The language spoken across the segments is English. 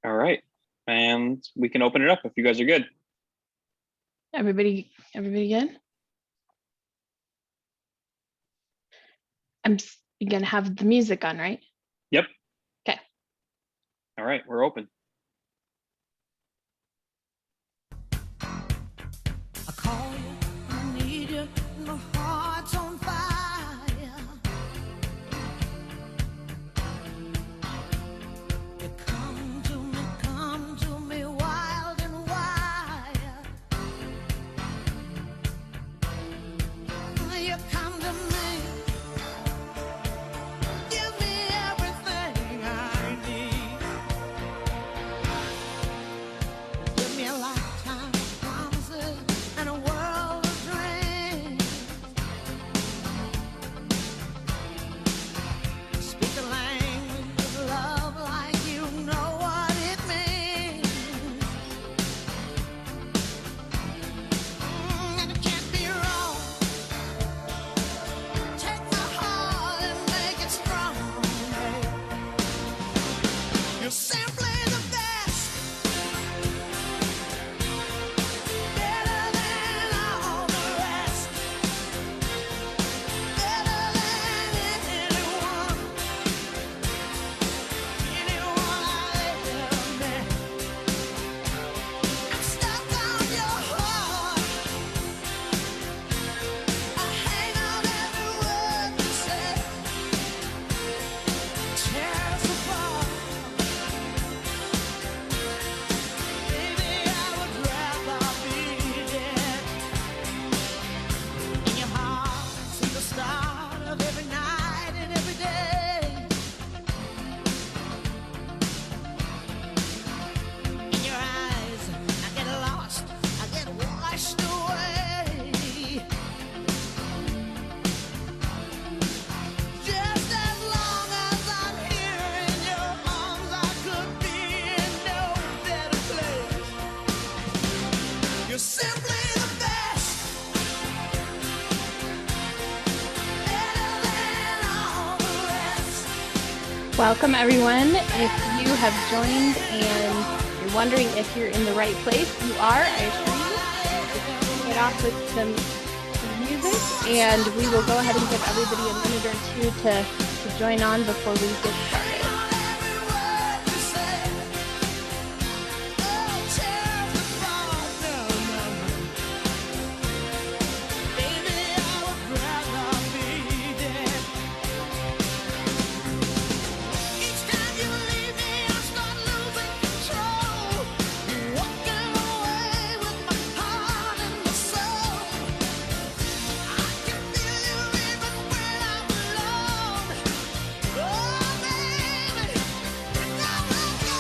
All right, and we can open it up if you guys are good. Everybody good? You're gonna have the music on, right? Yep. Okay. All right, we're open. I call you, I need you, my heart's on fire. You come to me wild and wild. You come to me, give me everything I need. Give me a lifetime of promises and a world of dreams. Speak the language of love like you know what it means. And it can't be wrong. Take my heart and make it strong. You're simply the best. Better than all the rest. Better than anyone. Anyone I've ever met. I'm stuck on your heart. I hang on every word you say. Tear us apart. Baby, I would rather be dead. In your heart, see the start of every night and every day. In your eyes, I get lost, I get washed away. Just as long as I'm here in your arms, I could be in no better place. You're simply the best. Better than all the rest. Welcome everyone. If you have joined and you're wondering if you're in the right place, you are, I assure you. Just turning it off with some music, and we will go ahead and give everybody a minute or two to join on before we get started. On every word you say. Oh, tear us apart. No. Baby, I would rather be dead. Each time you leave me, I start losing control. You're walking away with my heart and my soul. I can feel you even when I'm alone. Oh, baby, never go.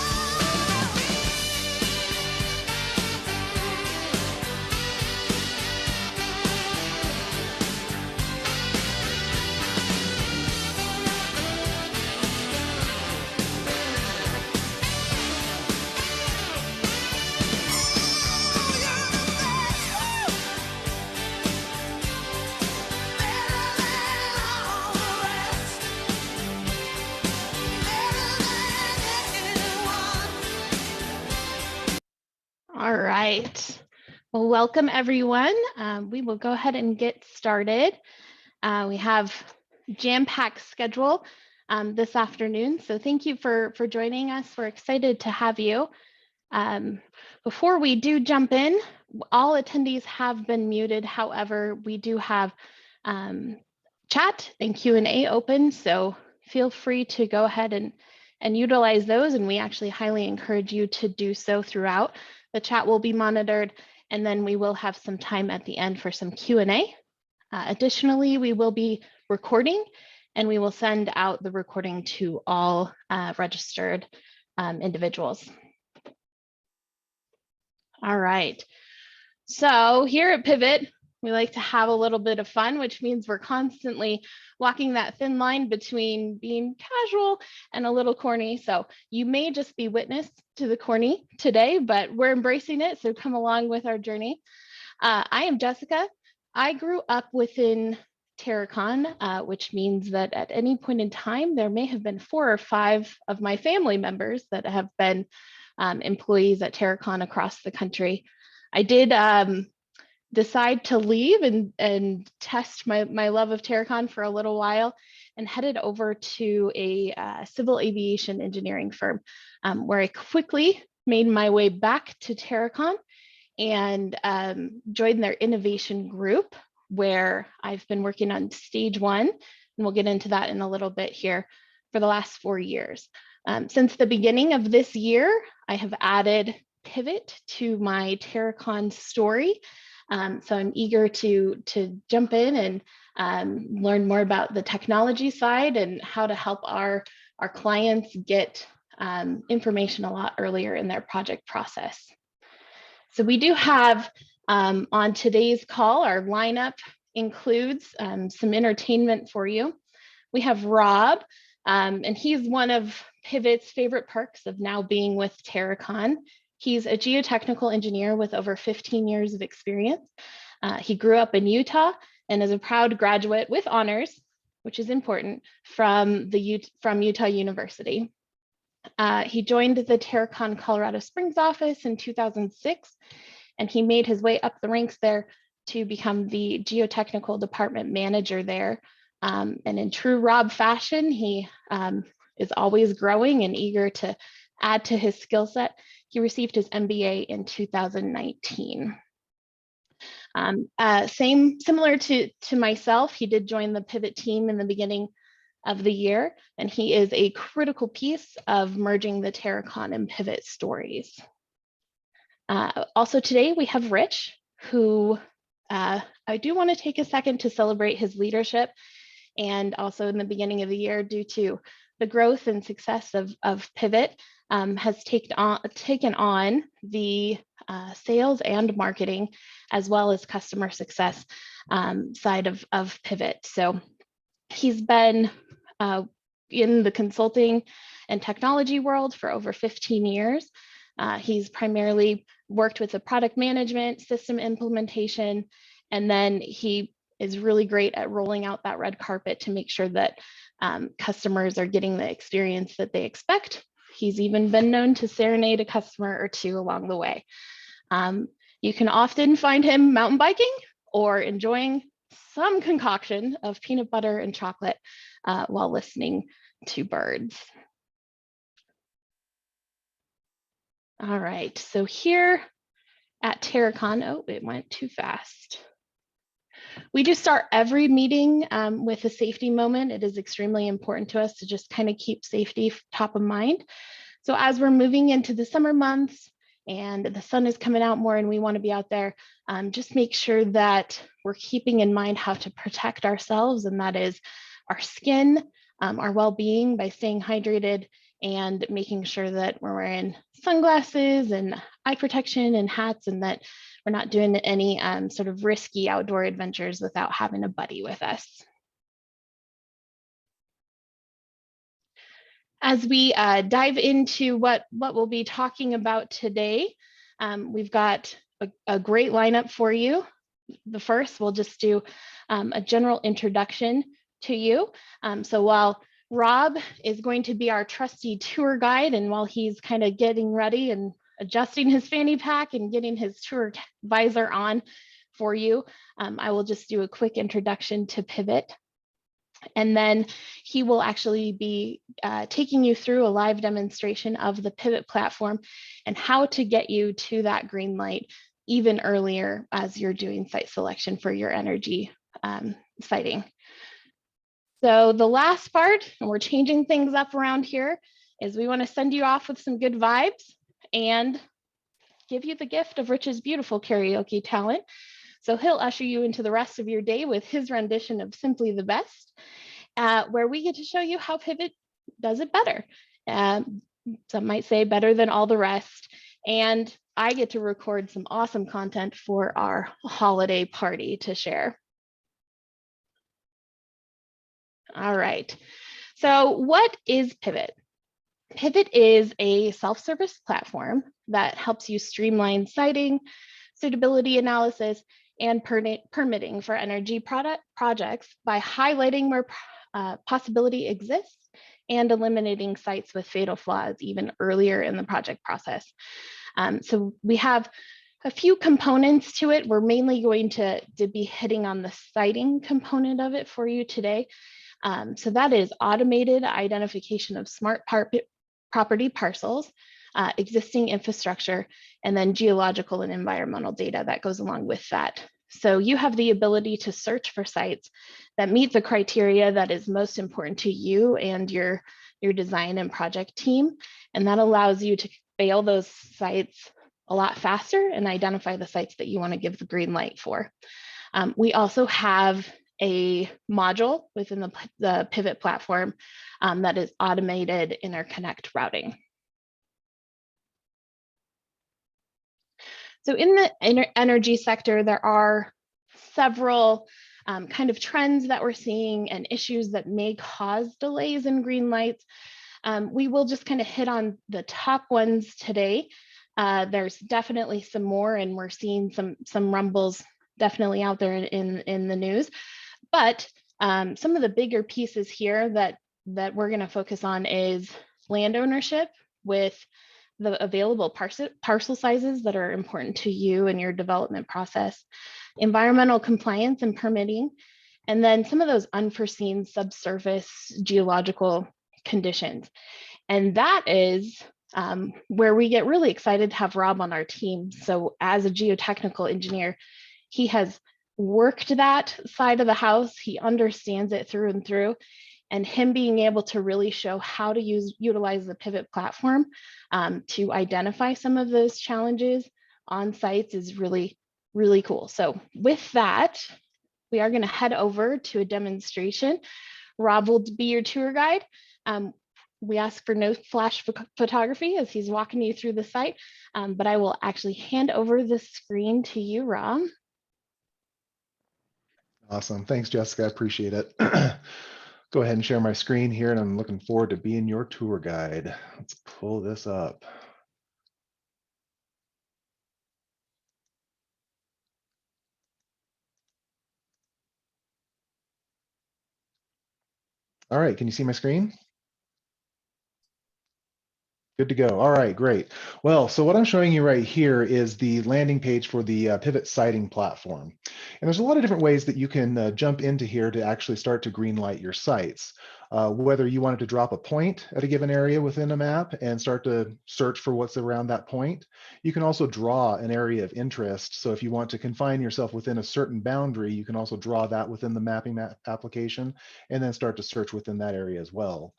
All right. Well, welcome everyone. We will go ahead and get started. We have jam-packed schedule this afternoon, so thank you for joining us. We're excited to have you. Before we do jump in, all attendees have been muted. However, we do have chat and Q&A open, so feel free to go ahead and utilize those, and we actually highly encourage you to do so throughout. The chat will be monitored, and then we will have some time at the end for some Q&A. Additionally, we will be recording, and we will send out the recording to all registered individuals. All right. So here at Pivot, we like to have a little bit of fun, which means we're constantly walking that thin line between being casual and a little corny. So you may just be witness to the corny today, but we're embracing it. So come along with our journey. I am Jessica. I grew up within Terracon, which means that at any point in time, there may have been 4 or 5 of my family members that have been employees at Terracon across the country. I did decide to leave and test my love of Terracon for a little while and headed over to a civil aviation engineering firm where I quickly made my way back to Terracon and joined their innovation group, where I've been working on stage 1, and we'll get into that in a little bit here, for the last 4 years. Since the beginning of this year, I have added Pivot to my Terracon story. So I'm eager to jump in and learn more about the technology side and how to help our clients get information a lot earlier in their project process. So we do have on today's call, our lineup includes some entertainment for you. We have Rob, and he's one of Pivot's favorite perks of now being with Terracon. He's a geotechnical engineer with over 15 years of experience. He grew up in Utah and is a proud graduate with honors, which is important, from Utah University. He joined the Terracon Colorado Springs office in 2006, and he made his way up the ranks there to become the geotechnical department manager there. And in true Rob fashion, he is always growing and eager to add to his skill set. He received his MBA in 2019. Similar to myself, he did join the Pivot team in the beginning of the year, and he is a critical piece of merging the Terracon and Pivot stories. Also today we have Rich, who I do want to take a second to celebrate his leadership, and also in the beginning of the year, due to the growth and success of Pivot, has taken on the sales and marketing, as well as customer success side of Pivot. So he's been in the consulting and technology world for over 15 years. He's primarily worked with the product management, system implementation, and then he is really great at rolling out that red carpet to make sure that customers are getting the experience that they expect. He's even been known to serenade a customer or two along the way. You can often find him mountain biking or enjoying some concoction of peanut butter and chocolate while listening to birds. All right, so here at Terracon, oh, it went too fast. We do start every meeting with a safety moment. It is extremely important to us to just kind of keep safety top of mind. So as we're moving into the summer months and the sun is coming out more and we want to be out there, just make sure that we're keeping in mind how to protect ourselves, and that is our skin, our well-being, by staying hydrated and making sure that we're wearing sunglasses and eye protection and hats, and that we're not doing any sort of risky outdoor adventures without having a buddy with us. As we dive into what we'll be talking about today, we've got a great lineup for you. The first, we'll just do a general introduction to you. So while Rob is going to be our trusty tour guide, and while he's kind of getting ready and adjusting his fanny pack and getting his tour visor on for you, I will just do a quick introduction to Pivot. And then he will actually be taking you through a live demonstration of the Pivot platform and how to get you to that green light even earlier as you're doing site selection for your energy siting. So the last part, and we're changing things up around here, is we want to send you off with some good vibes and give you the gift of Rich's beautiful karaoke talent. So he'll usher you into the rest of your day with his rendition of Simply the Best, where we get to show you how Pivot does it better. Some might say better than all the rest. And I get to record some awesome content for our holiday party to share. All right, so what is Pivot? Pivot is a self-service platform that helps you streamline siting, suitability analysis, and permitting for energy projects by highlighting where possibility exists and eliminating sites with fatal flaws even earlier in the project process. So we have a few components to it. We're mainly going to be hitting on the siting component of it for you today. So that is automated identification of smart property parcels, existing infrastructure, and then geological and environmental data that goes along with that. So you have the ability to search for sites that meet the criteria that is most important to you and your design and project team. And that allows you to fail those sites a lot faster and identify the sites that you want to give the green light for. We also have a module within the Pivot platform that is automated interconnect routing. So in the energy sector, there are several kind of trends that we're seeing and issues that may cause delays in green lights. We will just kind of hit on the top ones today. There's definitely some more, and we're seeing some rumbles definitely out there in the news. But some of the bigger pieces here that we're going to focus on is land ownership with the available parcel sizes that are important to you and your development process, environmental compliance and permitting, and then some of those unforeseen subsurface geological conditions. And that is where we get really excited to have Rob on our team. So as a geotechnical engineer, he has worked that side of the house. He understands it through and through. And him being able to really show how to utilize the Pivot platform to identify some of those challenges on sites is really, really cool. So with that, we are going to head over to a demonstration. Rob will be your tour guide. We ask for no flash photography as he's walking you through the site, but I will actually hand over the screen to you, Rob. Awesome. Thanks, Jessica. I appreciate it. Go ahead and share my screen here, and I'm looking forward to being your tour guide. Let's pull this up. All right, can you see my screen? Good to go. All right, great. Well, so what I'm showing you right here is the landing page for the Pivot siting platform. And there's a lot of different ways that you can jump into here to actually start to greenlight your sites. Whether you wanted to drop a point at a given area within a map and start to search for what's around that point. You can also draw an area of interest. So if you want to confine yourself within a certain boundary, you can also draw that within the mapping application and then start to search within that area as well.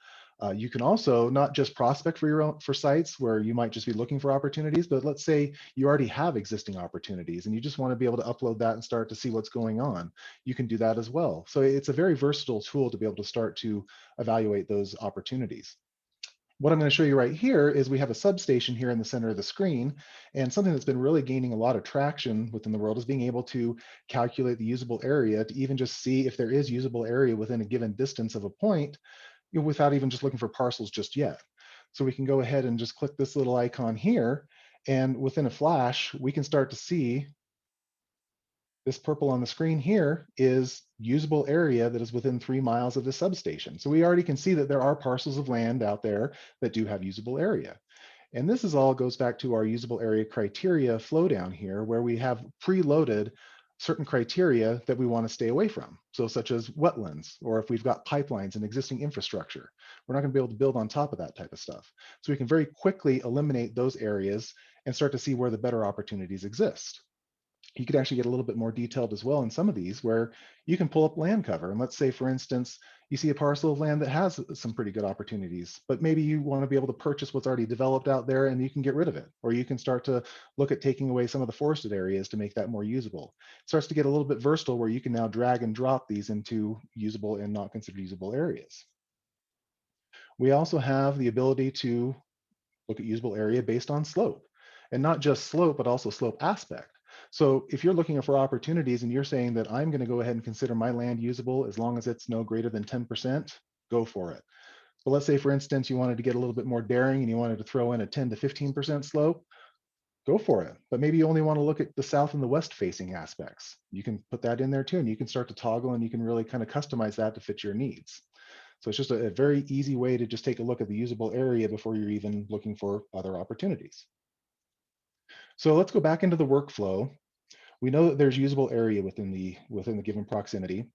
You can also not just prospect for sites where you might just be looking for opportunities, but let's say you already have existing opportunities and you just want to be able to upload that and start to see what's going on. You can do that as well. So it's a very versatile tool to be able to start to evaluate those opportunities. What I'm going to show you right here is we have a substation here in the center of the screen, and something that's been really gaining a lot of traction within the world is being able to calculate the usable area to even just see if there is usable area within a given distance of a point, without even just looking for parcels just yet. So we can go ahead and just click this little icon here, and within a flash, we can start to see this purple on the screen here is usable area that is within 3 miles of the substation. So we already can see that there are parcels of land out there that do have usable area. And this is all goes back to our usable area criteria flow down here, where we have preloaded certain criteria that we want to stay away from. So such as wetlands, or if we've got pipelines and existing infrastructure, we're not going to be able to build on top of that type of stuff. So we can very quickly eliminate those areas and start to see where the better opportunities exist. You could actually get a little bit more detailed as well in some of these, where you can pull up land cover. And let's say, for instance, you see a parcel of land that has some pretty good opportunities, but maybe you want to be able to purchase what's already developed out there and you can get rid of it. Or you can start to look at taking away some of the forested areas to make that more usable. It starts to get a little bit versatile, where you can now drag and drop these into usable and not considered usable areas. We also have the ability to look at usable area based on slope, and not just slope, but also slope aspect. So if you're looking for opportunities and you're saying that I'm going to go ahead and consider my land usable as long as it's no greater than 10%, go for it. But let's say, for instance, you wanted to get a little bit more daring and you wanted to throw in a 10 to 15% slope, go for it. But maybe you only want to look at the south and the west facing aspects. You can put that in there too, and you can start to toggle and you can really kind of customize that to fit your needs. So it's just a very easy way to just take a look at the usable area before you're even looking for other opportunities. So let's go back into the workflow. We know that there's usable area within the given proximity.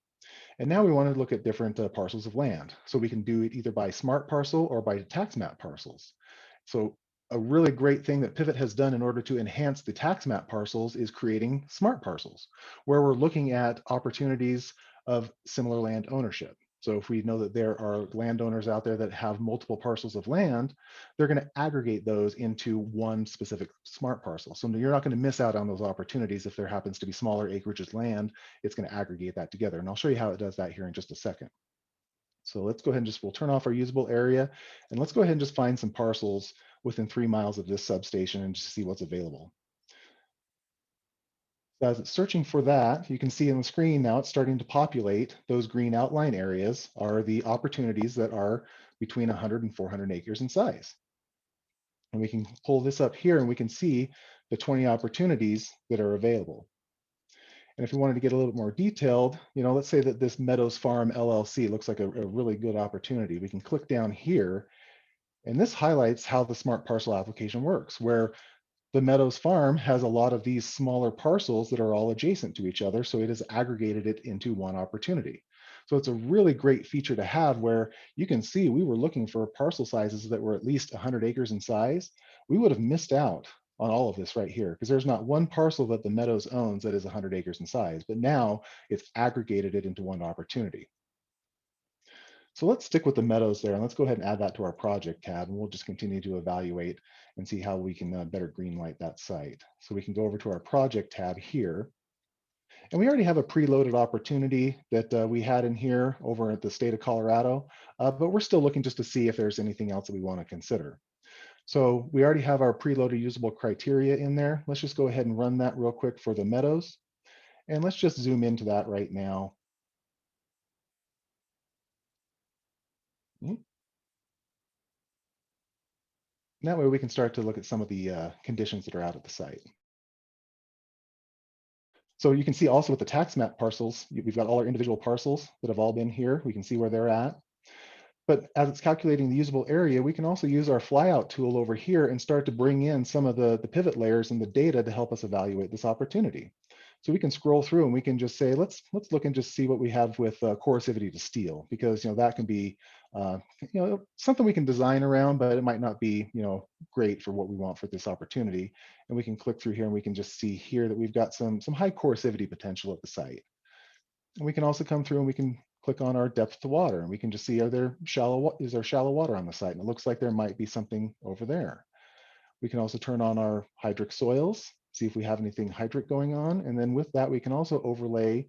And now we want to look at different parcels of land. So we can do it either by smart parcel or by tax map parcels. So a really great thing that Pivot has done in order to enhance the tax map parcels is creating smart parcels, where we're looking at opportunities of similar land ownership. So if we know that there are landowners out there that have multiple parcels of land, they're going to aggregate those into one specific smart parcel. So you're not going to miss out on those opportunities if there happens to be smaller acreages land. It's going to aggregate that together. And I'll show you how it does that here in just a second. So let's go ahead and we'll turn off our usable area, and let's go ahead and just find some parcels within 3 miles of this substation and just see what's available. So as it's searching for that, you can see on the screen now it's starting to populate. Those green outline areas are the opportunities that are between 100 and 400 acres in size. And we can pull this up here and we can see the 20 opportunities that are available. And if we wanted to get a little bit more detailed, let's say that this Meadows Farm LLC looks like a really good opportunity. We can click down here, and this highlights how the smart parcel application works, where the Meadows Farm has a lot of these smaller parcels that are all adjacent to each other, so it has aggregated it into one opportunity. So it's a really great feature to have, where you can see we were looking for parcel sizes that were at least 100 acres in size. We would have missed out on all of this right here, because there's not one parcel that the Meadows owns that is 100 acres in size, but now it's aggregated it into one opportunity. So let's stick with the Meadows there, and let's go ahead and add that to our project tab, and we'll just continue to evaluate and see how we can better greenlight that site. So we can go over to our project tab here, and we already have a preloaded opportunity that we had in here over at the state of Colorado, but we're still looking just to see if there's anything else that we want to consider. So we already have our preloaded usable criteria in there. Let's just go ahead and run that real quick for the Meadows, and let's just zoom into that right now. That way we can start to look at some of the conditions that are out at the site. So you can see also with the tax map parcels, we've got all our individual parcels that have all been here. We can see where they're at. But as it's calculating the usable area, we can also use our flyout tool over here and start to bring in some of the pivot layers and the data to help us evaluate this opportunity. So we can scroll through and we can just say, let's look and just see what we have with coercivity to steel, because that can be something we can design around, but it might not be great for what we want for this opportunity. And we can click through here and we can just see here that we've got some high coercivity potential at the site. And we can also come through and we can click on our depth to water, and we can just see is there shallow water on the site, and it looks like there might be something over there. We can also turn on our hydric soils, see if we have anything hydric going on. And then with that, we can also overlay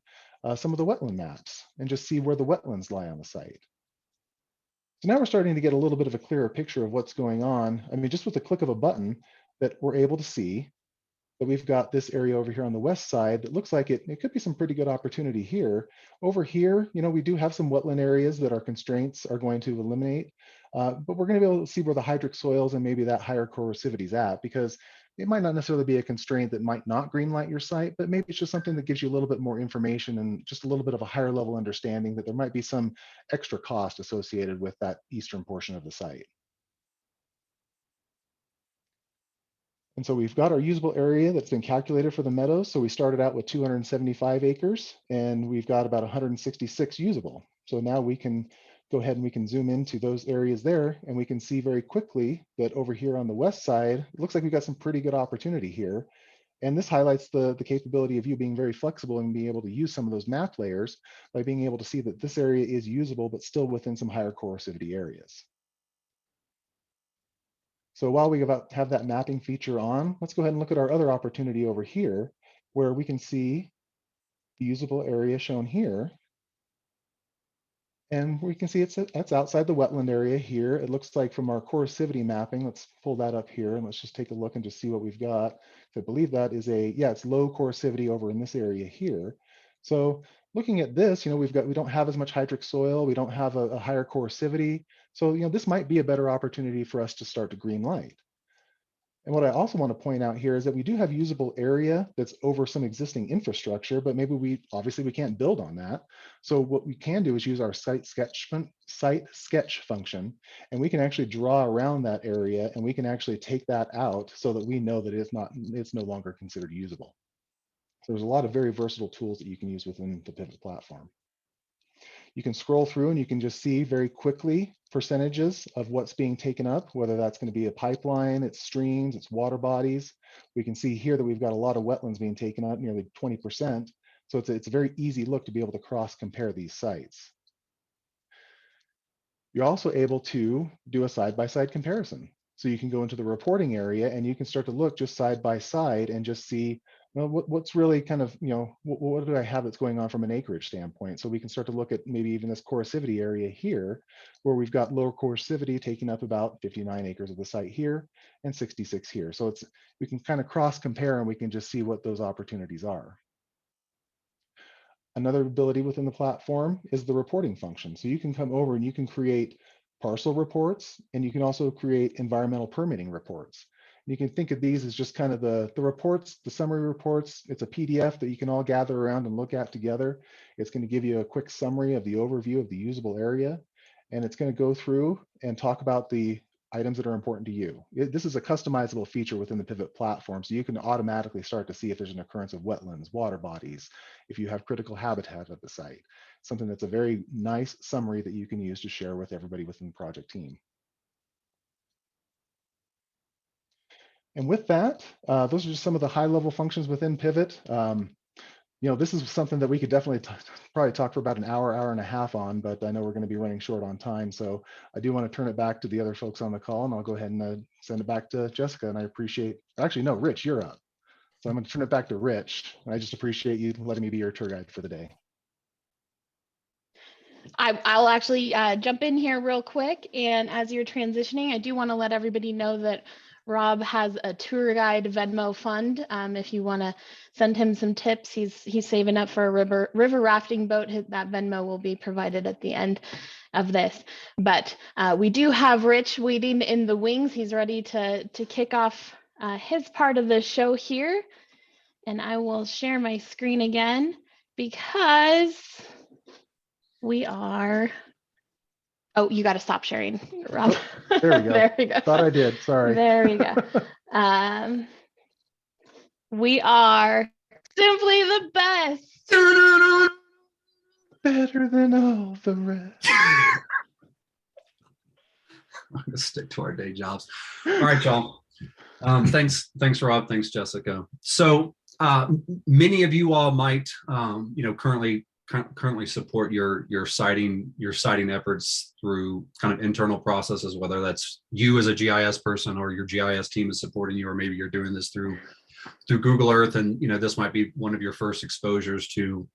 some of the wetland maps and just see where the wetlands lie on the site. So now we're starting to get a little bit of a clearer picture of what's going on. I mean, just with the click of a button, that we're able to see that we've got this area over here on the west side that looks like it could be some pretty good opportunity here. Over here, we do have some wetland areas that our constraints are going to eliminate, but we're going to be able to see where the hydric soils and maybe that higher coercivity is at, because it might not necessarily be a constraint that might not greenlight your site, but maybe it's just something that gives you a little bit more information and just a little bit of a higher level understanding that there might be some extra cost associated with that eastern portion of the site. And so we've got our usable area that's been calculated for the Meadows. So we started out with 275 acres and we've got about 166 usable. So now we can go ahead and we can zoom into those areas there, and we can see very quickly that over here on the west side, it looks like we've got some pretty good opportunity here. And this highlights the capability of you being very flexible and being able to use some of those map layers by being able to see that this area is usable, but still within some higher coercivity areas. So while we have that mapping feature on, let's go ahead and look at our other opportunity over here, where we can see the usable area shown here. And we can see that's outside the wetland area here. It looks like from our coercivity mapping, let's pull that up here and let's just take a look and just see what we've got. I believe that is it's low coercivity over in this area here. So looking at this, we don't have as much hydric soil, we don't have a higher coercivity. So this might be a better opportunity for us to start to green light. And what I also want to point out here is that we do have usable area that's over some existing infrastructure, but maybe obviously we can't build on that. So what we can do is use our site sketch function, and we can actually draw around that area, and we can actually take that out so that we know that it's no longer considered usable. So there's a lot of very versatile tools that you can use within the Pivot platform. You can scroll through and you can just see very quickly percentages of what's being taken up, whether that's going to be a pipeline, it's streams, it's water bodies. We can see here that we've got a lot of wetlands being taken up, nearly 20%. So it's a very easy look to be able to cross compare these sites. You're also able to do a side-by-side comparison. So you can go into the reporting area and you can start to look just side by side and just see, well, what's really kind of, what do I have that's going on from an acreage standpoint? So we can start to look at maybe even this coercivity area here, where we've got lower coercivity taking up about 59 acres of the site here and 66 here. So we can kind of cross compare and we can just see what those opportunities are. Another ability within the platform is the reporting function. So you can come over and you can create parcel reports, and you can also create environmental permitting reports. You can think of these as just kind of the reports, the summary reports. It's a PDF that you can all gather around and look at together. It's going to give you a quick summary of the overview of the usable area, and it's going to go through and talk about the items that are important to you. This is a customizable feature within the Pivot platform, so you can automatically start to see if there's an occurrence of wetlands, water bodies, if you have critical habitat at the site. Something that's a very nice summary that you can use to share with everybody within the project team. And with that, those are just some of the high-level functions within Pivot. This is something that we could definitely probably talk for about an hour, hour and a half on, but I know we're going to be running short on time. So I do want to turn it back to the other folks on the call, and I'll go ahead and send it back to Jessica. And I appreciate, actually, no, Rich, you're up. So I'm going to turn it back to Rich. And I just appreciate you letting me be your tour guide for the day. I'll actually jump in here real quick. And as you're transitioning, I do want to let everybody know that Rob has a tour guide Venmo fund. If you want to send him some tips, he's saving up for a river rafting boat. That Venmo will be provided at the end of this. But we do have Rich waiting in the wings. He's ready to kick off his part of the show here. And I will share my screen again because we are. Oh, you got to stop sharing, Rob. Oh, there we go. There we go. Thought I did. Sorry. There we go. We are simply the best. Better than all the rest. I'm gonna stick to our day jobs. All right, y'all. Thanks, Rob. Thanks, Jessica. So many of you all might, currently support your citing efforts through kind of internal processes, whether that's you as a GIS person or your GIS team is supporting you, or maybe you're doing this through Google Earth, and this might be one of your first exposures to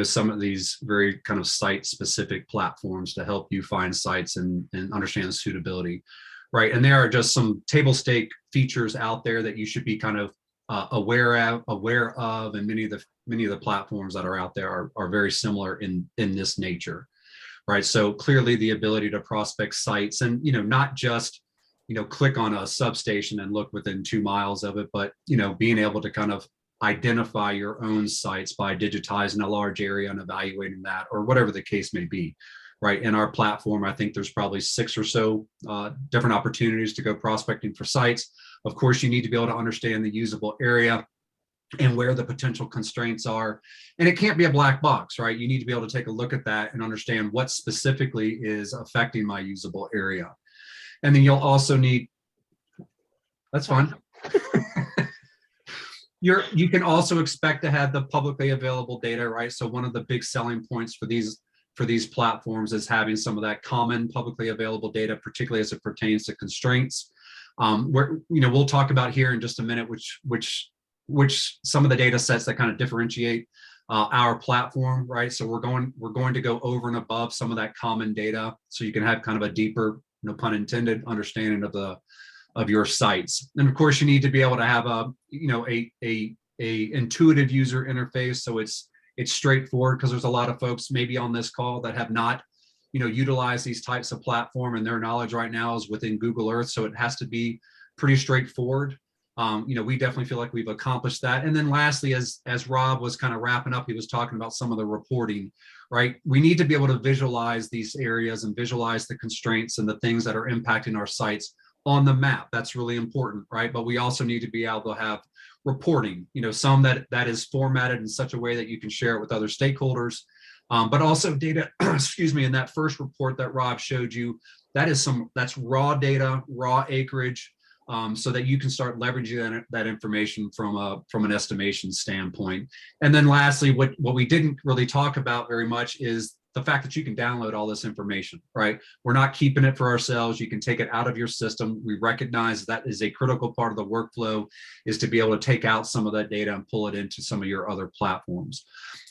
some of these very kind of site specific platforms to help you find sites and understand suitability, right? And there are just some table stake features out there that you should be kind of aware of, and many of the platforms that are out there are very similar in this nature, right? So clearly the ability to prospect sites and not just click on a substation and look within 2 miles of it, but being able to kind of identify your own sites by digitizing a large area and evaluating that, or whatever the case may be, right? In our platform, I think there's probably 6 or so different opportunities to go prospecting for sites. Of course, you need to be able to understand the usable area and where the potential constraints are. And it can't be a black box, right? You need to be able to take a look at that and understand what specifically is affecting my usable area. And then you'll also need, that's fine. You can also expect to have the publicly available data, right? So one of the big selling points for these platforms is having some of that common publicly available data, particularly as it pertains to constraints. We'll talk about here in just a minute which some of the data sets that kind of differentiate our platform, right? So we're going to go over and above some of that common data, so you can have kind of a deeper, no pun intended, understanding of your sites. And of course, you need to be able to have a intuitive user interface, so it's straightforward, because there's a lot of folks maybe on this call that have not utilized these types of platform, and their knowledge right now is within Google Earth, so it has to be pretty straightforward. We definitely feel like we've accomplished that. And then lastly, as Rob was kind of wrapping up, he was talking about some of the reporting, right? We need to be able to visualize these areas and visualize the constraints and the things that are impacting our sites on the map. That's really important, right? But we also need to be able to have reporting, some that is formatted in such a way that you can share it with other stakeholders, but also data, excuse me, in that first report that Rob showed you, that's raw data, raw acreage, so that you can start leveraging that information from an estimation standpoint. And then lastly, what we didn't really talk about very much is the fact that you can download all this information, right? We're not keeping it for ourselves. You can take it out of your system. We recognize that is a critical part of the workflow, is to be able to take out some of that data and pull it into some of your other platforms.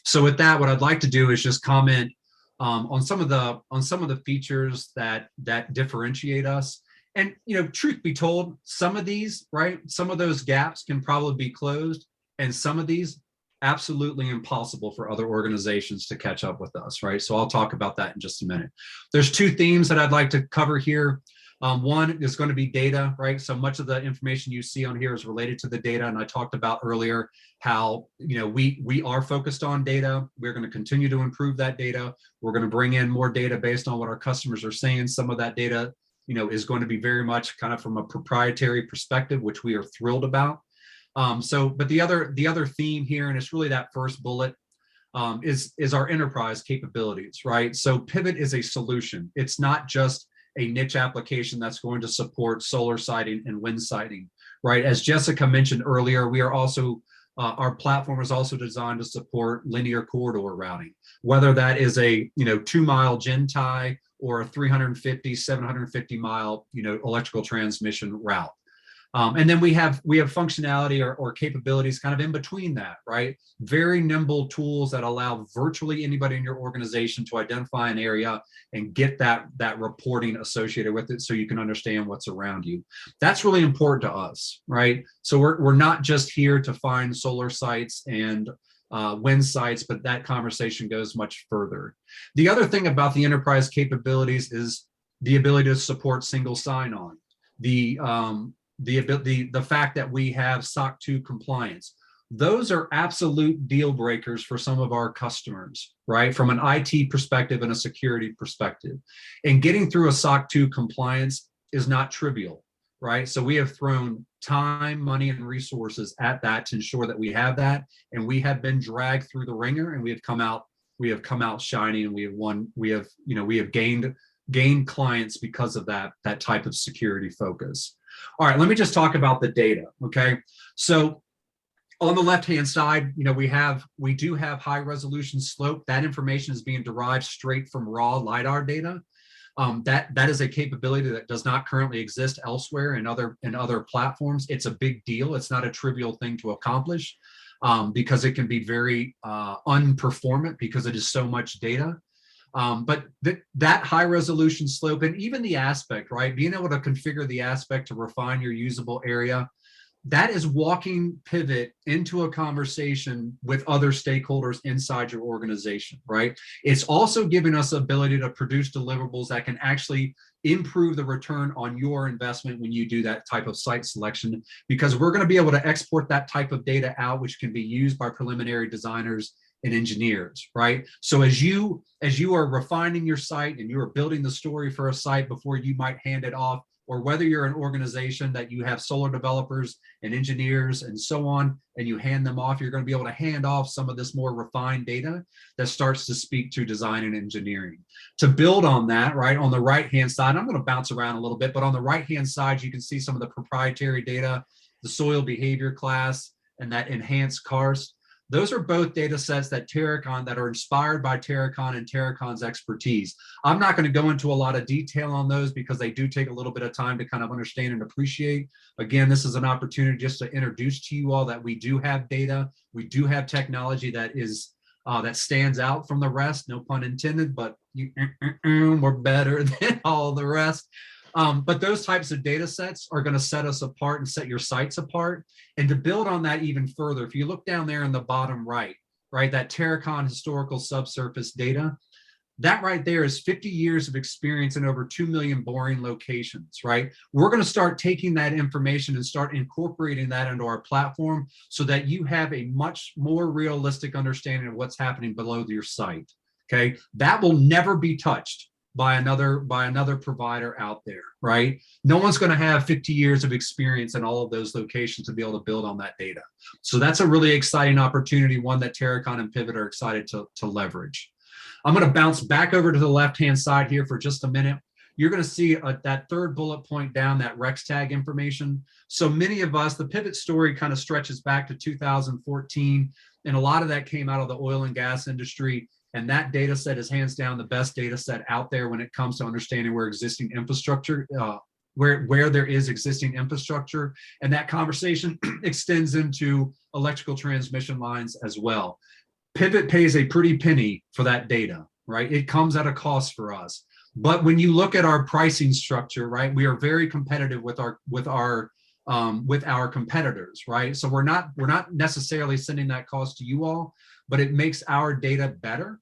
So with that, what I'd like to do is just comment on some of the features that differentiate us. And truth be told, some of these, right, some of those gaps can probably be closed, and some of these absolutely impossible for other organizations to catch up with us, right? So I'll talk about that in just a minute. There's two themes that I'd like to cover here. One is going to be data, right? So much of the information you see on here is related to the data, and I talked about earlier how we are focused on data. We're going to continue to improve that data. We're going to bring in more data based on what our customers are saying. Some of that data is going to be very much kind of from a proprietary perspective, which we are thrilled about. But the other theme here, and it's really that first bullet, is our enterprise capabilities, right? So Pivot is a solution. It's not just a niche application that's going to support solar siting and wind siting, right? As Jessica mentioned earlier, we are also our platform is also designed to support linear corridor routing, whether that is a 2-mile gen tie or a 350, 750 mile electrical transmission route. And then we have functionality or capabilities kind of in between that, right? Very nimble tools that allow virtually anybody in your organization to identify an area and get that reporting associated with it, so you can understand what's around you. That's really important to us, right? So we're not just here to find solar sites and wind sites, but that conversation goes much further. The other thing about the enterprise capabilities is the ability to support single sign-on. The fact that we have SOC 2 compliance. Those are absolute deal breakers for some of our customers, right? From an IT perspective and a security perspective. And getting through a SOC 2 compliance is not trivial, right? So we have thrown time, money, and resources at that to ensure that we have that. And we have been dragged through the ringer, and we have come out shining, and we have gained clients because of that type of security focus. All right, let me just talk about the data, okay? So on the left-hand side, we do have high resolution slope. That information is being derived straight from raw LiDAR data. That is a capability that does not currently exist elsewhere in other platforms. It's a big deal. It's not a trivial thing to accomplish, because it can be very unperformant because it is so much data. But that high resolution slope, and even the aspect, right? Being able to configure the aspect to refine your usable area, that is walking Pivot into a conversation with other stakeholders inside your organization, right? It's also giving us the ability to produce deliverables that can actually improve the return on your investment when you do that type of site selection, because we're going to be able to export that type of data out, which can be used by preliminary designers and engineers, right? So as you are refining your site and you are building the story for a site before you might hand it off, or whether you're an organization that you have solar developers and engineers and so on, and you hand them off, you're going to be able to hand off some of this more refined data that starts to speak to design and engineering. To build on that, right, on the right-hand side, I'm going to bounce around a little bit, but on the right-hand side, you can see some of the proprietary data, the soil behavior class, and that enhanced karst. Those are both data sets that are inspired by Terracon and Terracon's expertise. I'm not going to go into a lot of detail on those because they do take a little bit of time to kind of understand and appreciate. Again, this is an opportunity just to introduce to you all that we do have data. We do have technology that stands out from the rest, no pun intended, but we're better than all the rest. But those types of data sets are going to set us apart and set your sites apart. And to build on that even further, if you look down there in the bottom right, that Terracon historical subsurface data, That right there is 50 years of experience in over 2 million boring locations, right? We're going to start taking that information and start incorporating that into our platform so that you have a much more realistic understanding of what's happening below your site. Okay, that will never be touched by another provider out there, right? No one's going to have 50 years of experience in all of those locations to be able to build on that data. So that's a really exciting opportunity, one that Terracon and Pivot are excited to leverage. I'm going to bounce back over to the left-hand side here for just a minute. You're going to see that third bullet point down, that Rex tag information. So many of us, the Pivot story kind of stretches back to 2014, and a lot of that came out of the oil and gas industry. And that data set is hands down the best data set out there when it comes to understanding where existing infrastructure, where there is existing infrastructure. And that conversation extends into electrical transmission lines as well. Pivot pays a pretty penny for that data, right? It comes at a cost for us. But when you look at our pricing structure, right, we are very competitive with our competitors, right? So we're not necessarily sending that cost to you all, but it makes our data better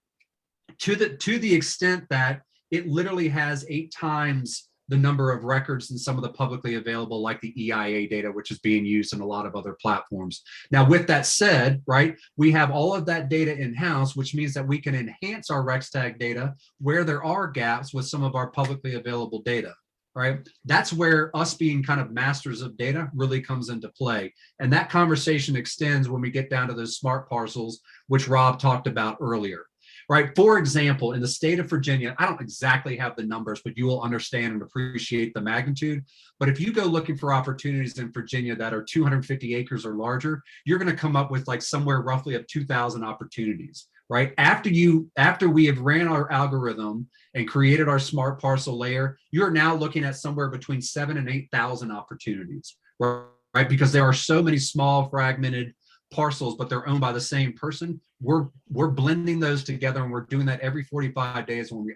to the extent that it literally has 8 times the number of records than some of the publicly available, like the EIA data, which is being used in a lot of other platforms. Now, with that said, right, we have all of that data in-house, which means that we can enhance our RexTag data where there are gaps with some of our publicly available data, right? That's where us being kind of masters of data really comes into play. And that conversation extends when we get down to those smart parcels, which Rob talked about earlier. Right. For example, in the state of Virginia, I don't exactly have the numbers, but you will understand and appreciate the magnitude. But if you go looking for opportunities in Virginia that are 250 acres or larger, you're going to come up with like somewhere roughly of 2,000 opportunities. Right. After we have ran our algorithm and created our smart parcel layer, you're now looking at somewhere between 7,000 and 8,000 opportunities. Right. Because there are so many small fragmented parcels, but they're owned by the same person. We're blending those together, and we're doing that every 45 days when we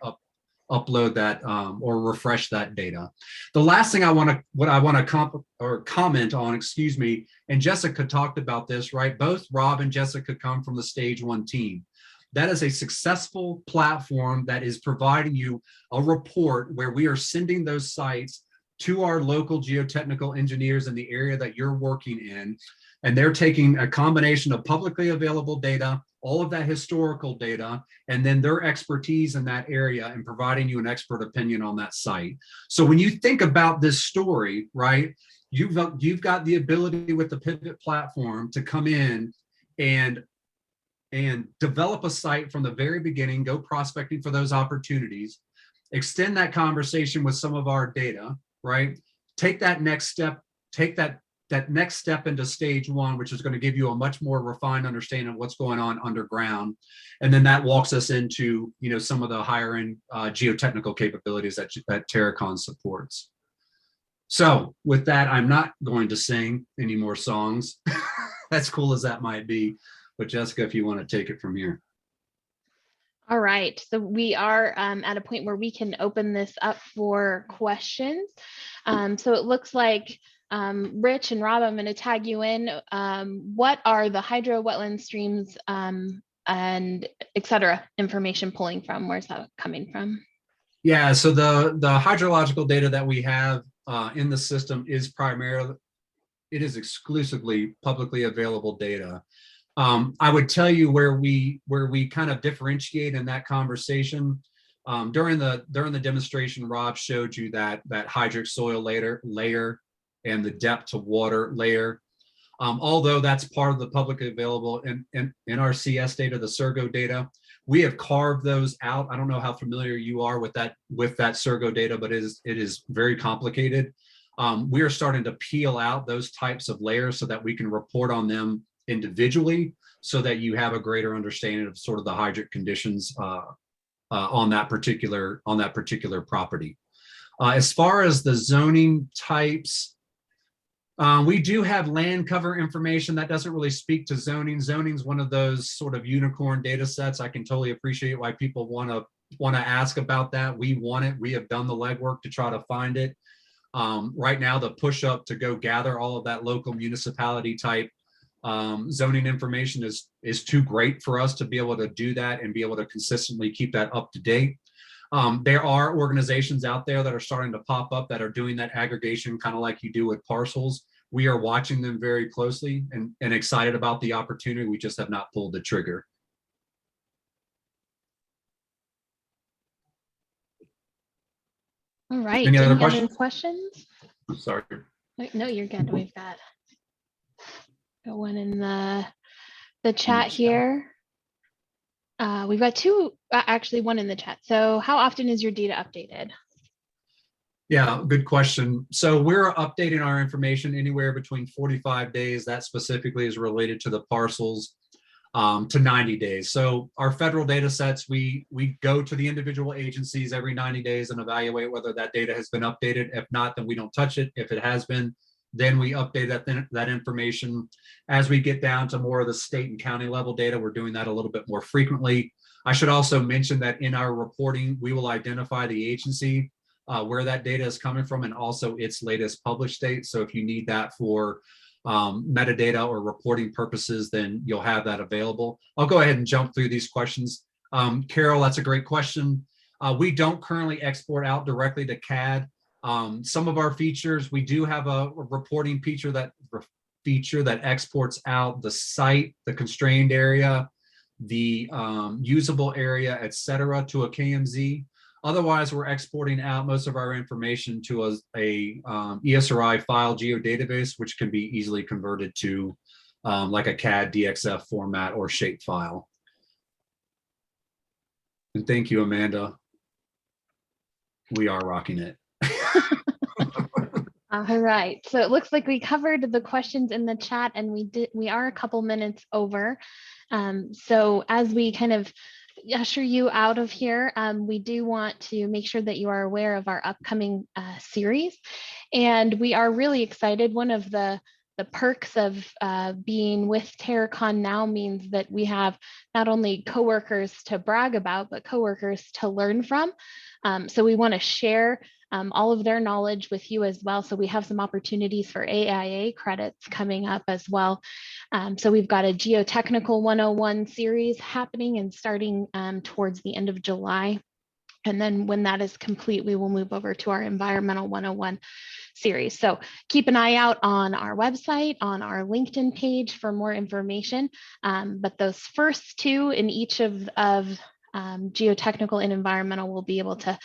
upload that or refresh that data. The last thing I want to comment on, excuse me, and Jessica talked about this, right? Both Rob and Jessica come from the Stage 1 team. That is a successful platform that is providing you a report where we are sending those sites to our local geotechnical engineers in the area that you're working in. And they're taking a combination of publicly available data, all of that historical data, and then their expertise in that area and providing you an expert opinion on that site. So when you think about this story, right, you've got the ability with the Pivot platform to come in and develop a site from the very beginning, go prospecting for those opportunities, extend that conversation with some of our data, right? Take that next step, that next step into Stage 1, which is going to give you a much more refined understanding of what's going on underground. And then that walks us into, some of the higher end geotechnical capabilities that Terracon supports. So with that, I'm not going to sing any more songs, as cool as that might be. But Jessica, if you want to take it from here. All right, so we are at a point where we can open this up for questions. So it looks like Rich and Rob, I'm going to tag you in. What are the hydro wetland streams and et cetera information pulling from? Where's that coming from? Yeah, so the hydrological data that we have in the system is exclusively publicly available data. I would tell you where we kind of differentiate in that conversation. During the demonstration, Rob showed you that hydric soil layer and the depth to water layer. Although that's part of the publicly available in our CS data, the Sergo data, we have carved those out. I don't know how familiar you are with that Sergo data, but it is very complicated. We are starting to peel out those types of layers so that we can report on them individually, so that you have a greater understanding of sort of the hydric conditions on that particular property. As far as the zoning types, we do have land cover information that doesn't really speak to zoning. Zoning is one of those sort of unicorn data sets. I can totally appreciate why people want to ask about that. We want it. We have done the legwork to try to find it. Right now, the push up to go gather all of that local municipality type zoning information is too great for us to be able to do that and be able to consistently keep that up to date. There are organizations out there that are starting to pop up that are doing that aggregation, kind of like you do with parcels. We are watching them very closely and excited about the opportunity. We just have not pulled the trigger. All right. Any other Any other questions? questions? Sorry. No, you're good. We've got one in the chat here. We've got two, actually one in the chat. So how often is your data updated? Yeah, good question. So we're updating our information anywhere between 45 days. That specifically is related to the parcels to 90 days. So our federal data sets, we go to the individual agencies every 90 days and evaluate whether that data has been updated. If not, then we don't touch it. If it has been, then we update that information. As we get down to more of the state and county level data, we're doing that a little bit more frequently. I should also mention that in our reporting, we will identify the agency where that data is coming from and also its latest published date. So if you need that for metadata or reporting purposes, then you'll have that available. I'll go ahead and jump through these questions. Carol, that's a great question. We don't currently export out directly to CAD. Some of our features, we do have a reporting feature that exports out the site, the constrained area, the usable area, et cetera, to a KMZ. Otherwise, we're exporting out most of our information to a ESRI file geodatabase, which can be easily converted to like a CAD DXF format or shape file. And thank you, Amanda. We are rocking it. All right. So it looks like we covered the questions in the chat, and we are a couple minutes over. So as we kind of usher you out of here, we do want to make sure that you are aware of our upcoming series, and we are really excited. One of the perks of being with Terracon now means that we have not only coworkers to brag about, but coworkers to learn from. So we want to share all of their knowledge with you as well. So we have some opportunities for AIA credits coming up as well. So we've got a geotechnical 101 series happening and starting towards the end of July. And then when that is complete, we will move over to our environmental 101 series. So keep an eye out on our website, on our LinkedIn page for more information. But those first two in each of geotechnical and environmental will be able to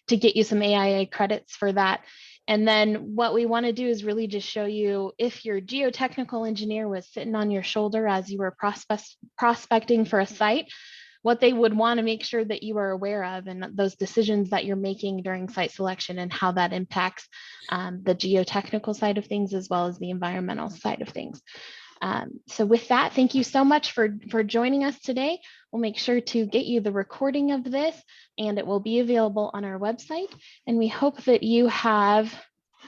get you some AIA credits for that. And then what we want to do is really just show you, if your geotechnical engineer was sitting on your shoulder as you were prospecting for a site, what they would want to make sure that you are aware of, and those decisions that you're making during site selection, and how that impacts the geotechnical side of things as well as the environmental side of things. So with that, thank you so much for joining us today. We'll make sure to get you the recording of this, and it will be available on our website. And we hope that you have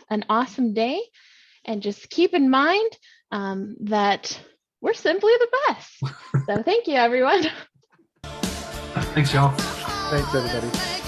an awesome day, and just keep in mind that we're simply the best. So thank you, everyone. Thanks, y'all. Thanks, everybody.